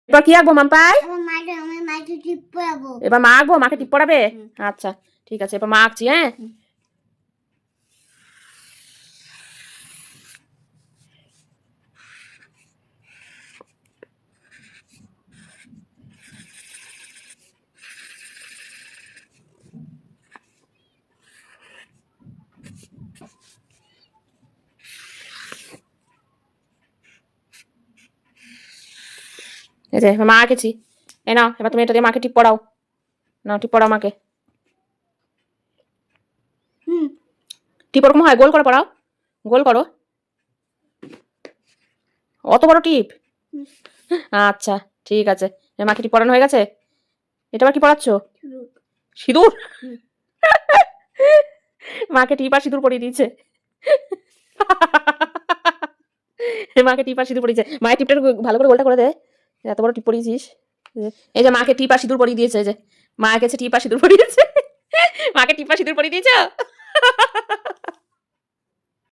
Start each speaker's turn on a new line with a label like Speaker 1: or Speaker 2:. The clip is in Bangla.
Speaker 1: এবার কি আঁকবো মাম্পাই?
Speaker 2: আমি মাকে টিপ পড়াবো।
Speaker 1: এবার মা আঁকবো, মাকে টিপ পড়াবে? আচ্ছা ঠিক আছে, এবার মা আঁকছি। হ্যাঁ এই যে মা আঁকেছি। এই নাও, এবার তুমি এটা দিয়ে মাকে টিপ পড়াও। নাও টিপ পড়াও মাকে। টিপ ওরকম হয়, গোল করে পড়াও, গোল করো। অত বড় টিপ? আচ্ছা ঠিক আছে, মাকে টিপ পড়ানো হয়ে গেছে। এটা আবার কি পড়াচ্ছ? সিঁদুর? মাকে টিপ আর সিঁদুর পরিয়ে দিয়েছে। মাকে টিপ আর সিঁদুর পরিয়েছে। মায়ের টিপটা ভালো করে গোলটা করে দে। এত বড় টিপ পরিয়েছিস। এই যে মাকে টিপ আর সিঁদুর পরিয়ে দিয়েছে। এই যে মা এঁকেছে টিপ আর সিঁদুর পরিয়েছে। মাকে টিপ আর সিঁদুর পরিয়ে দিয়েছ?